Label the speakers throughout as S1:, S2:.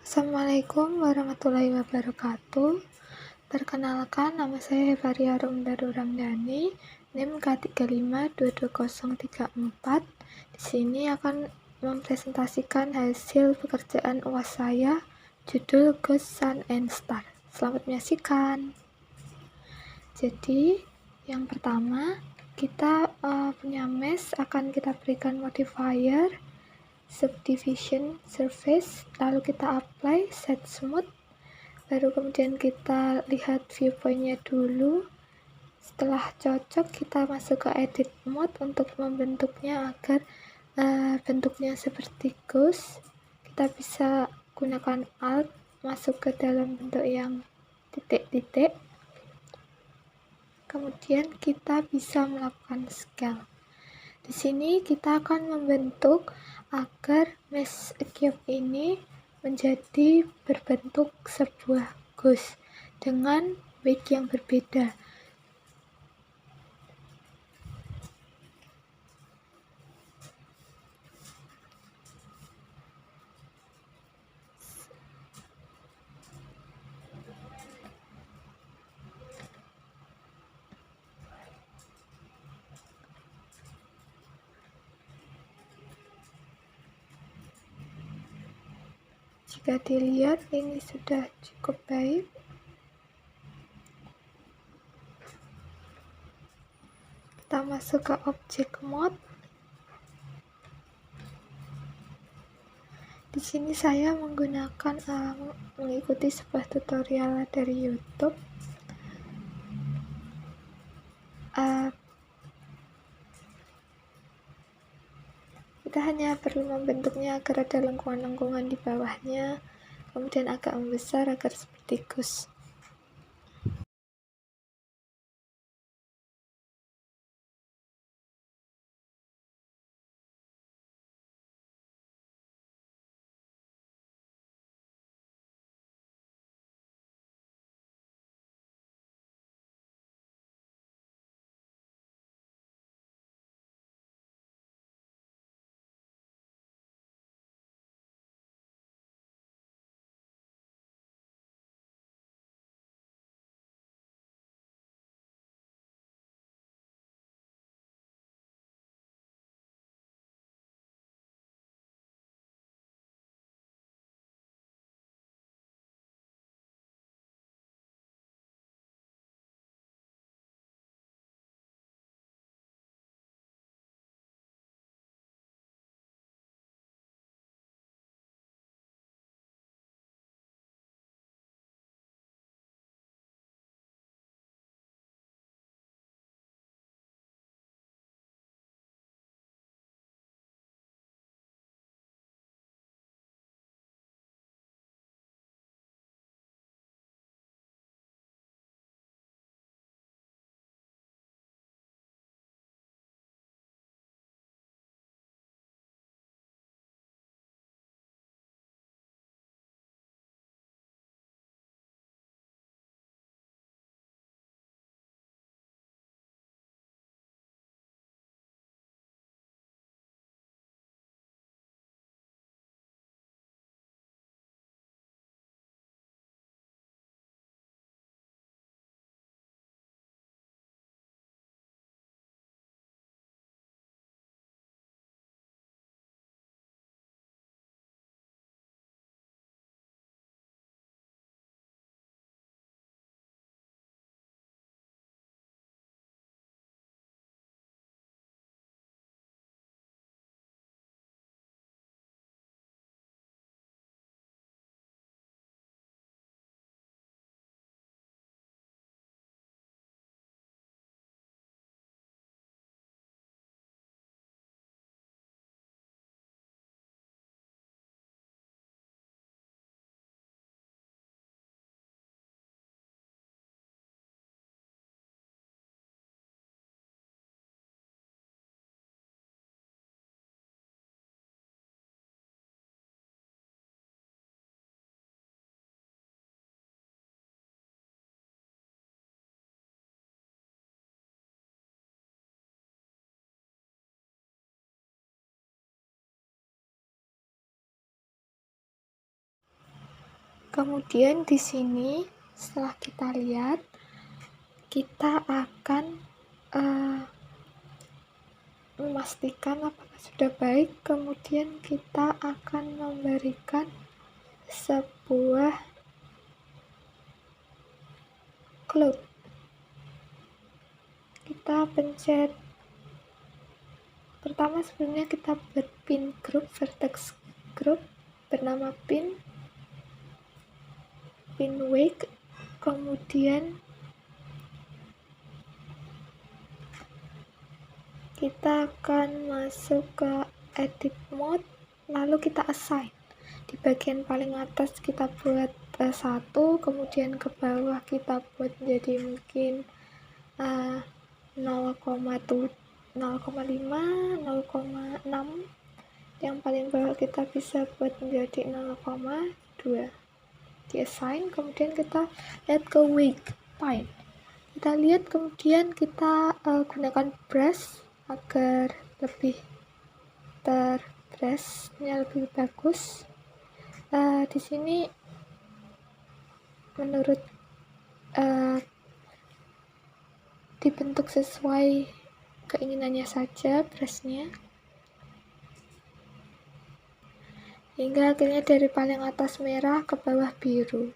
S1: Assalamualaikum warahmatullahi wabarakatuh. Perkenalkan, nama saya Hevaria Rumdaru Ramdhani, NIM K35222034. Di sini akan mempresentasikan hasil pekerjaan UAS saya, judul Ghost, Sun, and Star. Selamat menyaksikan. Jadi, yang pertama, kita punya mesh, akan kita berikan modifier subdivision surface, lalu kita apply set smooth, baru kemudian kita lihat viewpointnya dulu. Setelah cocok, kita masuk ke edit mode untuk membentuknya agar bentuknya seperti ghost. Kita bisa gunakan alt masuk ke dalam bentuk yang titik-titik, kemudian kita bisa melakukan scale. Di sini kita akan membentuk agar mesh cube ini menjadi berbentuk sebuah ghost dengan weight yang berbeda. Jika dilihat, ini sudah cukup baik. Kita masuk ke object mode. Di sini saya menggunakan mengikuti sebuah tutorial dari YouTube. Kita hanya perlu membentuknya agar ada lengkungan-lengkungan di bawahnya, kemudian agak membesar agar seperti ghost. Kemudian di sini setelah kita lihat, kita akan memastikan apakah sudah baik. Kemudian kita akan memberikan sebuah cloud. Kita pencet pertama, sebelumnya kita buat pin group, vertex group bernama pin wake. Kemudian kita akan masuk ke edit mode, lalu kita assign. Di bagian paling atas kita buat 1, kemudian ke bawah kita buat jadi mungkin 0,5, 0,6. Yang paling bawah kita bisa buat menjadi 0,2. Di assign, kemudian kita lihat ke wake point. Kita lihat, kemudian kita gunakan brush agar lebih brushnya lebih bagus. Di sini menurut dibentuk sesuai keinginannya saja brushnya, hingga akhirnya dari paling atas merah ke bawah biru.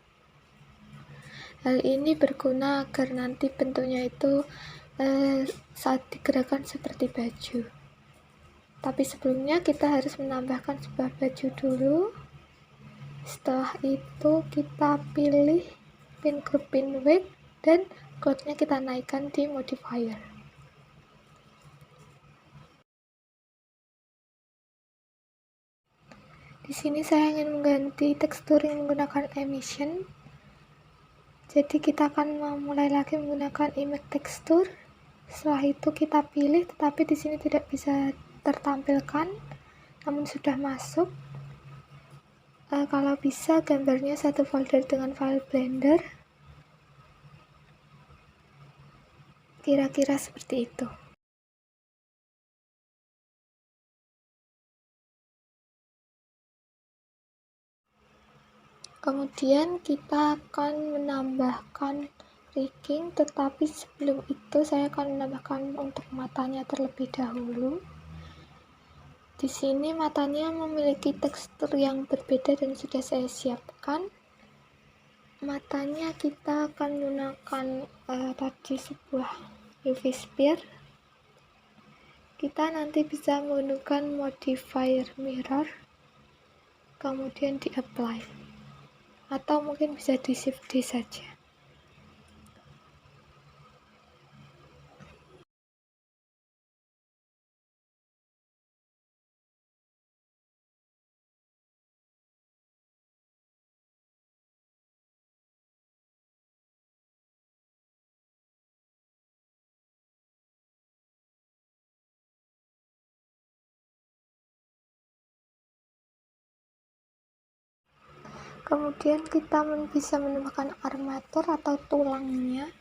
S1: Hal ini berguna agar nanti bentuknya itu saat digerakkan seperti baju. Tapi sebelumnya kita harus menambahkan sebuah baju dulu. Setelah itu kita pilih pin group, pin wake, dan cloudnya kita naikkan di modifier. Di sini saya ingin mengganti texturing menggunakan emission. Jadi kita akan memulai lagi menggunakan image texture. Setelah itu kita pilih, tetapi di sini tidak bisa tertampilkan, namun sudah masuk. Kalau bisa gambarnya satu folder dengan file Blender, kira-kira seperti itu. Kemudian kita akan menambahkan rigging, tetapi sebelum itu saya akan menambahkan untuk matanya terlebih dahulu. Di sini matanya memiliki tekstur yang berbeda dan sudah saya siapkan. Matanya kita akan menggunakan tadi sebuah UV sphere. Kita nanti bisa menggunakan modifier mirror, kemudian di apply, atau mungkin bisa di shift D saja. Kemudian kita bisa menambahkan armatur atau tulangnya.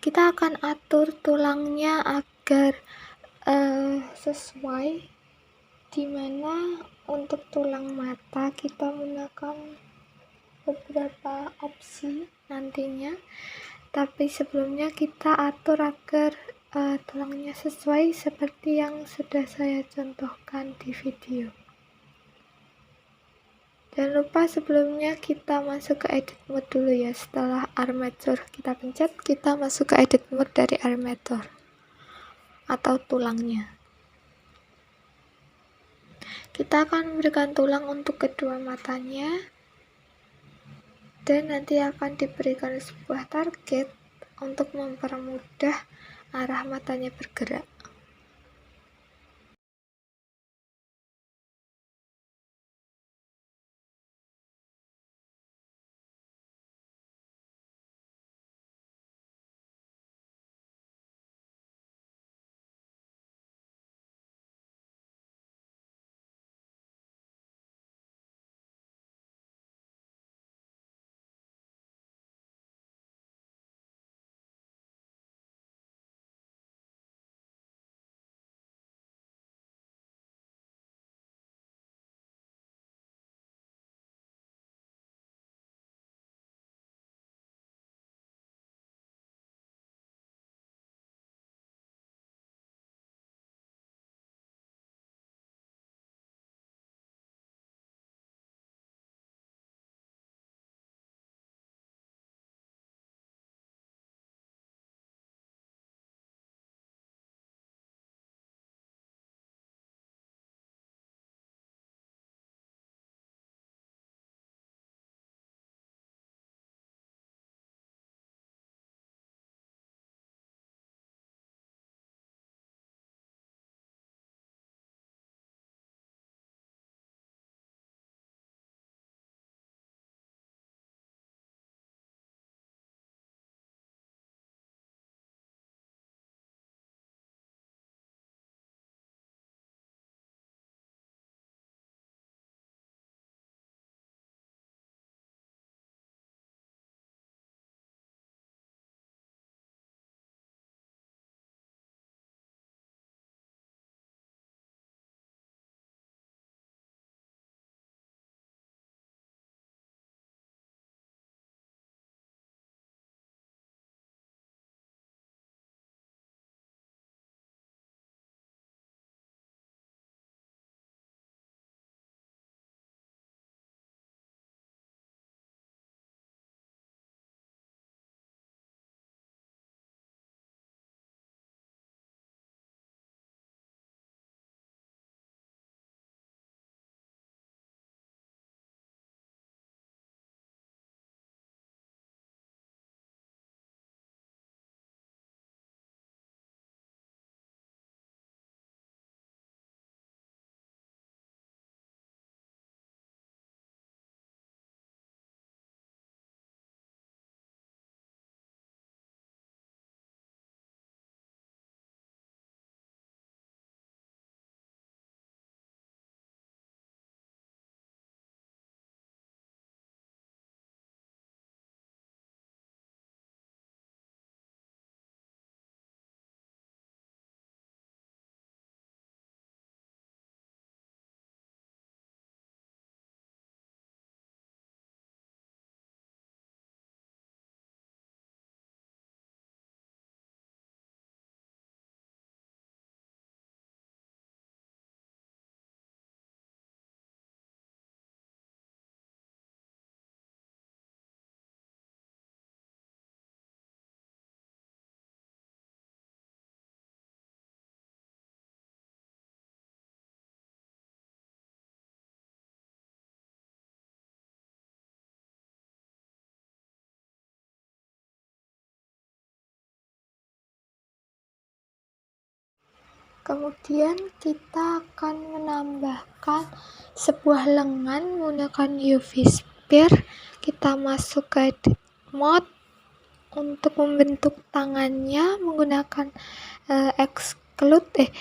S1: Kita akan atur tulangnya agar sesuai, dimana untuk tulang mata kita menggunakan beberapa opsi nantinya, tapi sebelumnya kita atur agar tulangnya sesuai seperti yang sudah saya contohkan di video. Jangan lupa sebelumnya kita masuk ke edit mode dulu ya. Setelah armature kita pencet, kita masuk ke edit mode dari armature atau tulangnya. Kita akan memberikan tulang untuk kedua matanya, dan nanti akan diberikan sebuah target untuk mempermudah arah matanya bergerak. Kemudian kita akan menambahkan sebuah lengan menggunakan UV sphere. Kita masuk ke edit mode untuk membentuk tangannya menggunakan exclude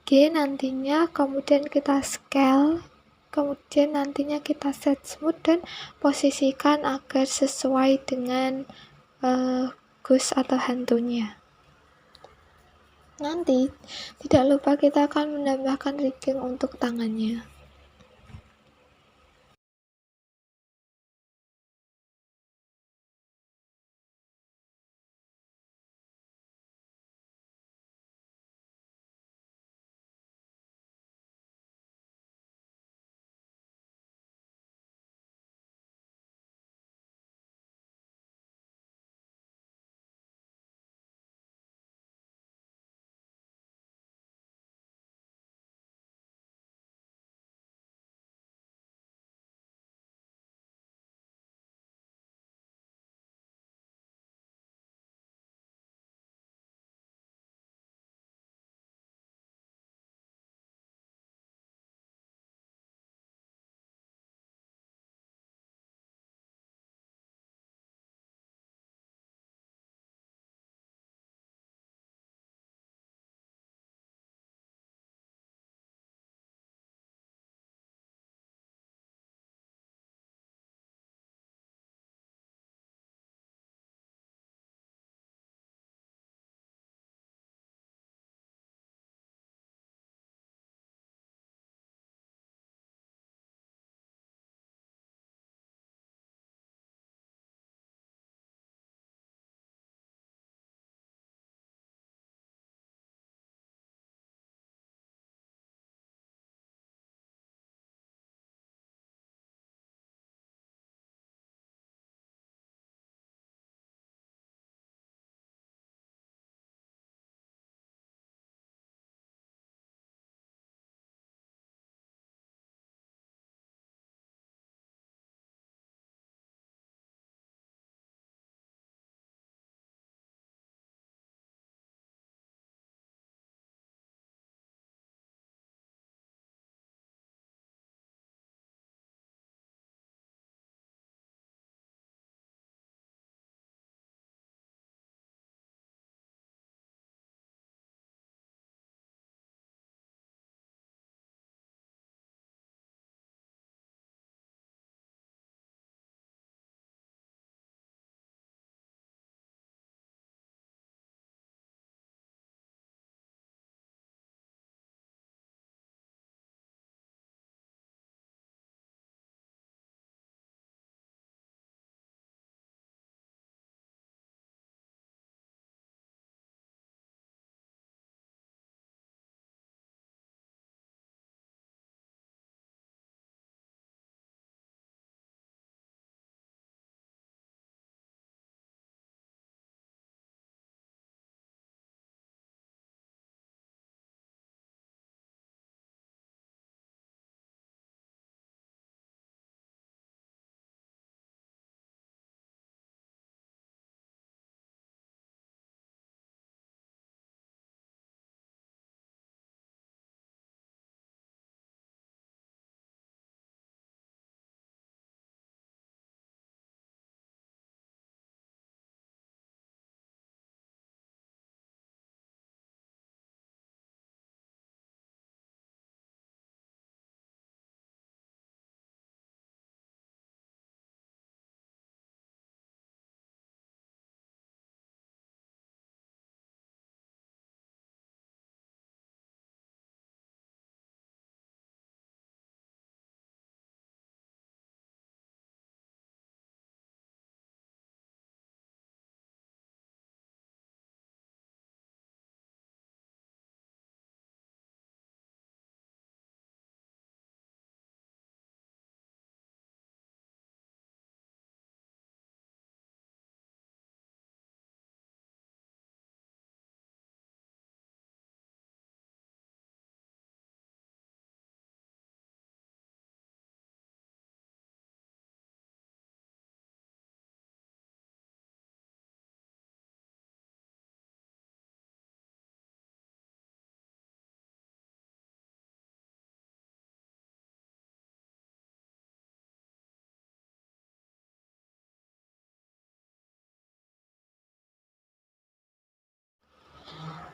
S1: G nantinya, kemudian kita scale, kemudian nantinya kita set smooth dan posisikan agar sesuai dengan ghost atau hantunya. Nanti tidak lupa kita akan menambahkan rigging untuk tangannya.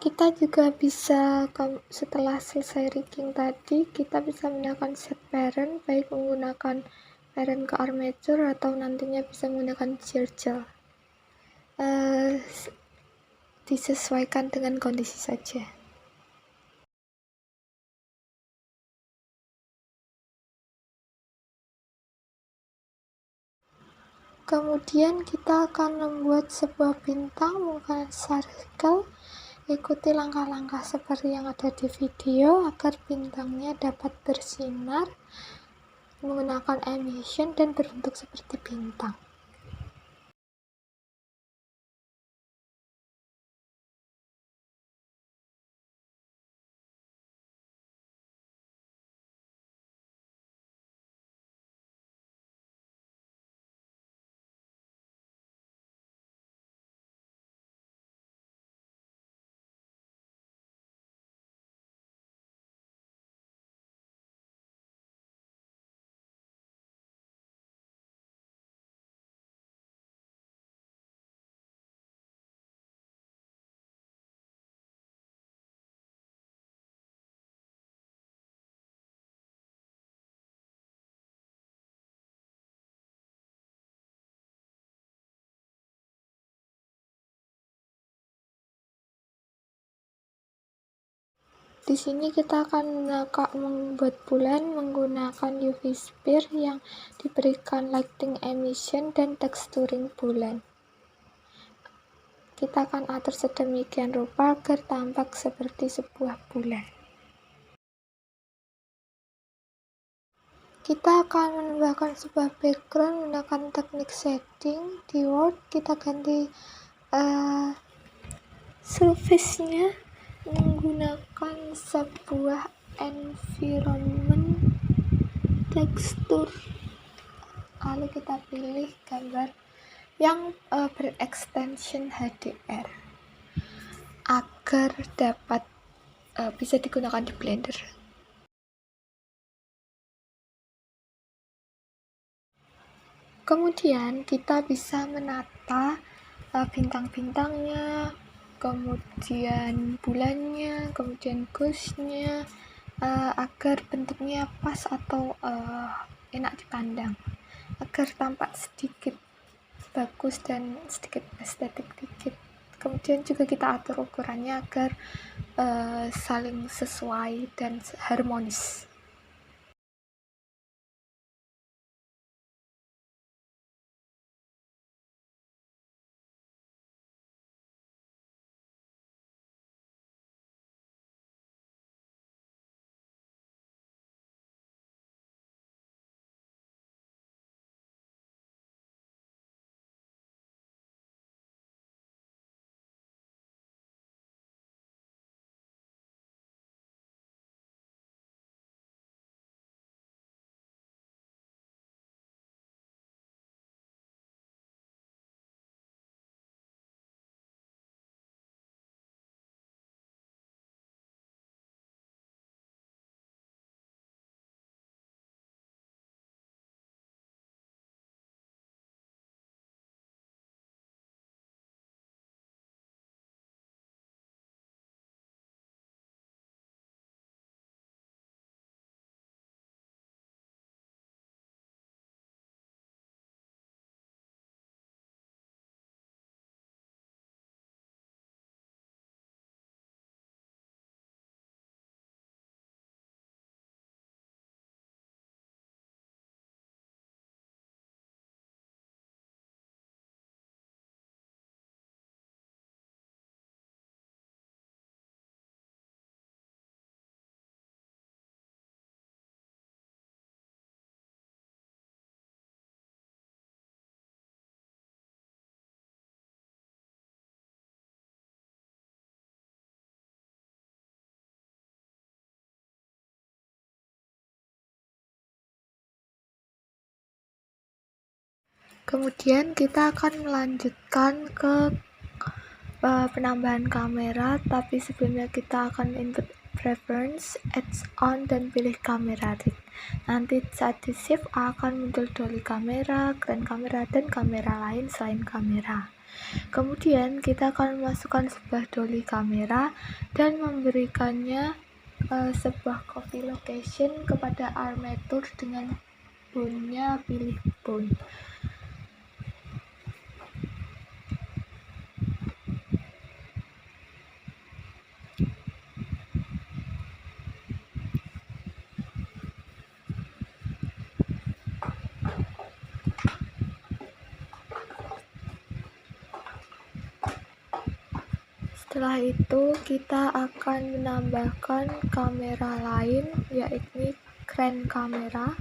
S1: Kita juga bisa setelah selesai rigging tadi, kita bisa menggunakan set parent, baik menggunakan parent ke armature atau nantinya bisa menggunakan Churchill. Disesuaikan dengan kondisi saja. Kemudian kita akan membuat sebuah bintang menggunakan circle. Ikuti langkah-langkah seperti yang ada di video agar bintangnya dapat bersinar menggunakan emission dan berbentuk seperti bintang. Di sini kita akan membuat bulan menggunakan UV sphere yang diberikan lighting emission dan texturing bulan. Kita akan atur sedemikian rupa agar tampak seperti sebuah bulan. Kita akan menambahkan sebuah background menggunakan teknik shading. Di Word kita ganti surface-nya menggunakan sebuah environment tekstur, lalu kita pilih gambar yang berextension HDR agar dapat bisa digunakan di Blender. Kemudian kita bisa menata bintang-bintangnya, kemudian bulannya, kemudian ghostnya, agar bentuknya pas atau enak dipandang, agar tampak sedikit bagus dan sedikit estetik dikit. Kemudian juga kita atur ukurannya agar saling sesuai dan harmonis. Kemudian kita akan melanjutkan ke penambahan kamera, tapi sebelumnya kita akan input preference, adds on, dan pilih kamera rig. Nanti saat di save akan muncul dolly kamera, grand kamera, dan kamera lain selain kamera. Kemudian kita akan memasukkan sebuah dolly kamera dan memberikannya sebuah copy location kepada armature dengan bone-nya pilih bone. Setelah itu kita akan menambahkan kamera lain, yaitu grand kamera.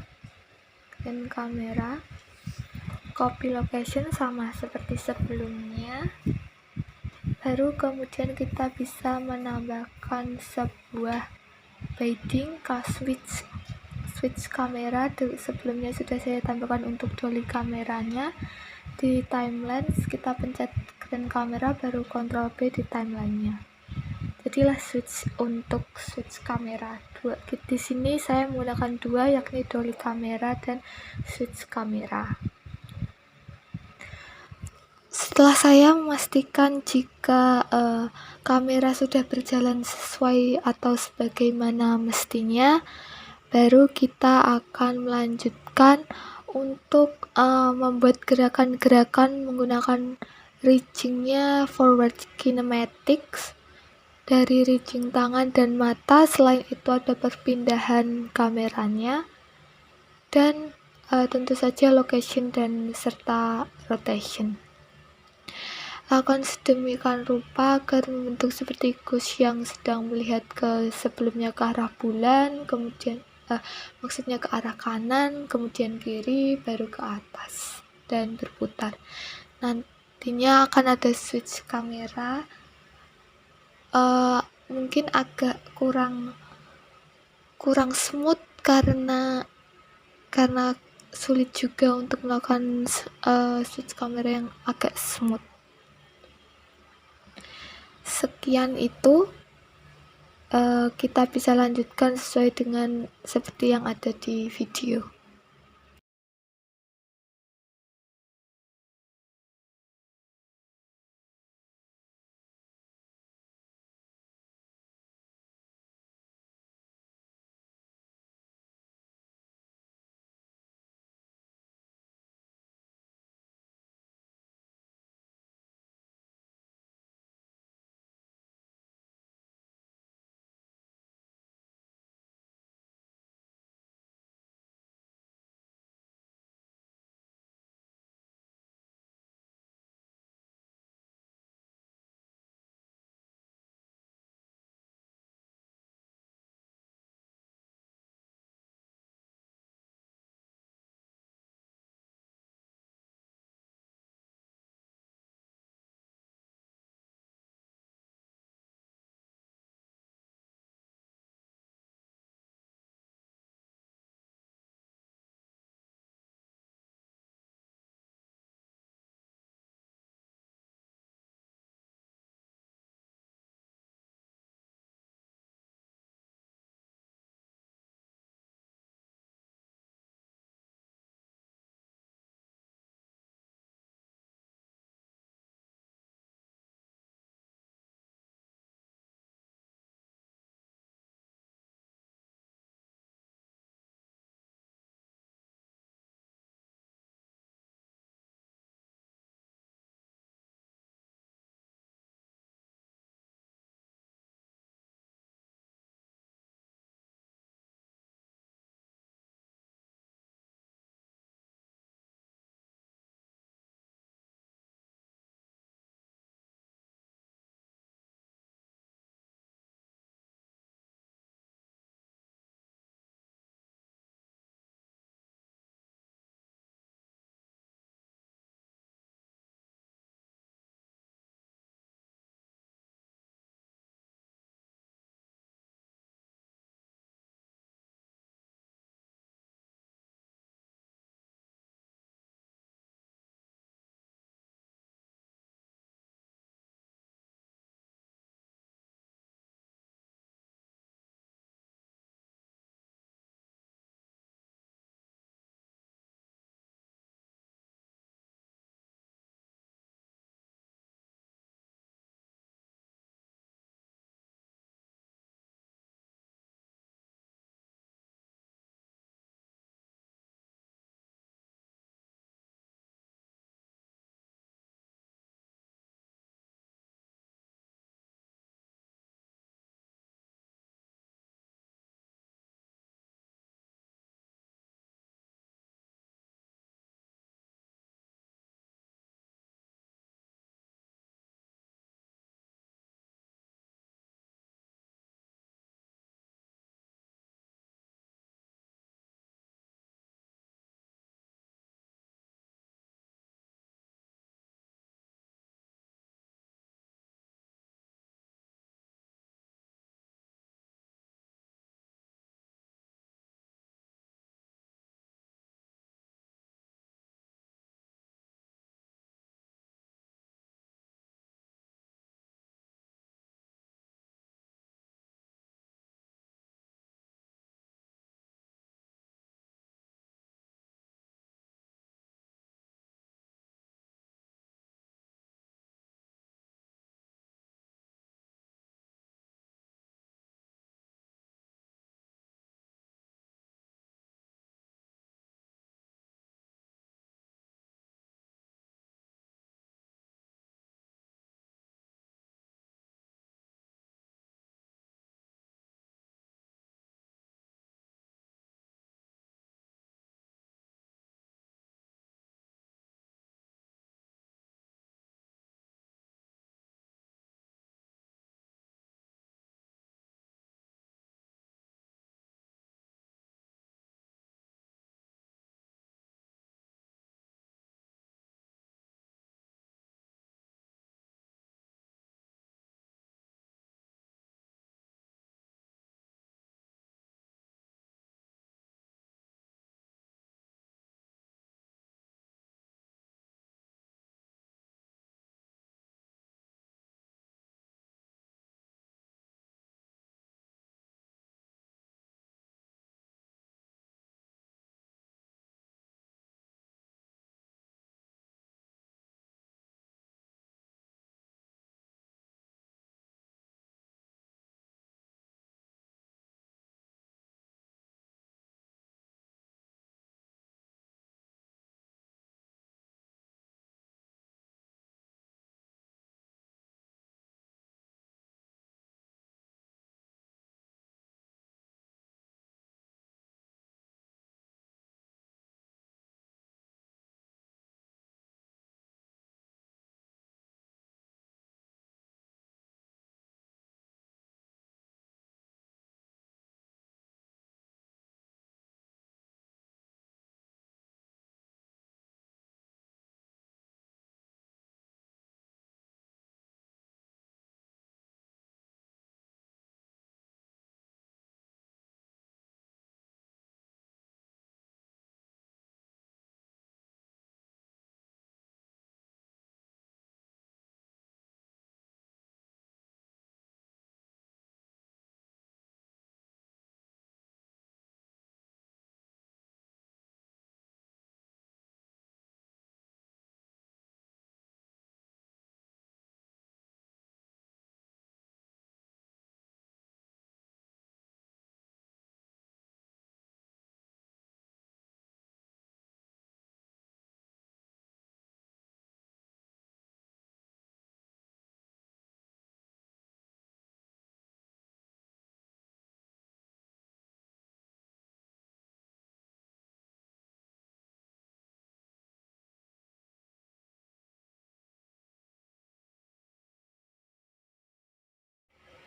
S1: Copy location sama seperti sebelumnya. Baru kemudian kita bisa menambahkan sebuah binding ke switch kamera. Sebelumnya sudah saya tambahkan untuk dolly kameranya. Di timelapse kita pencet grand kamera, baru Ctrl B di timelinenya. Jadilah switch untuk switch kamera. Di sini saya menggunakan dua, yakni dolly kamera dan switch kamera. Setelah saya memastikan jika kamera sudah berjalan sesuai atau sebagaimana mestinya, baru kita akan melanjutkan untuk membuat gerakan-gerakan menggunakan reaching-nya forward kinematics dari reaching tangan dan mata. Selain itu ada perpindahan kameranya dan tentu saja location dan serta rotation. Lakukan sedemikian rupa agar membentuk seperti Gus yang sedang melihat ke sebelumnya ke arah bulan, kemudian maksudnya ke arah kanan, kemudian kiri, baru ke atas dan berputar. Nantinya akan ada switch kamera. Mungkin agak kurang smooth karena sulit juga untuk melakukan switch kamera yang agak smooth. Sekian itu. Kita bisa lanjutkan sesuai dengan seperti yang ada di video.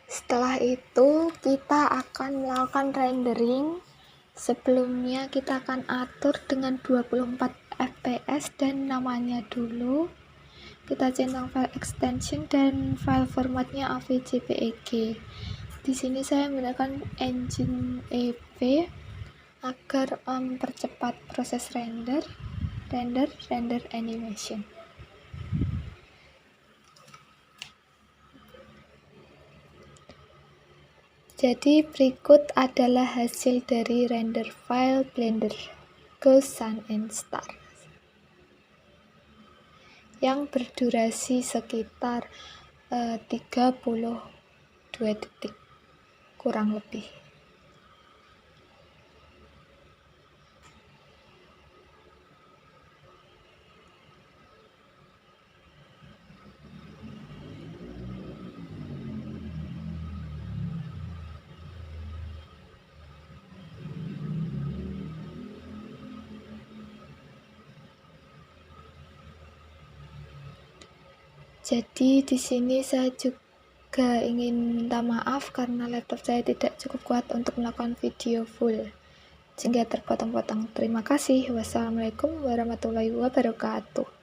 S1: Setelah itu kita akan melakukan rendering. Sebelumnya kita akan atur dengan 24 fps dan namanya dulu. Kita centang file extension dan file formatnya avjpeg. Di sini saya menggunakan engine EV agar mempercepat proses render animation. Jadi berikut adalah hasil dari render file Blender Ghost Sun and Stars yang berdurasi sekitar 32 detik kurang lebih. Jadi di sini saya juga ingin minta maaf karena laptop saya tidak cukup kuat untuk melakukan video full sehingga terpotong-potong. Terima kasih. Wassalamualaikum warahmatullahi wabarakatuh.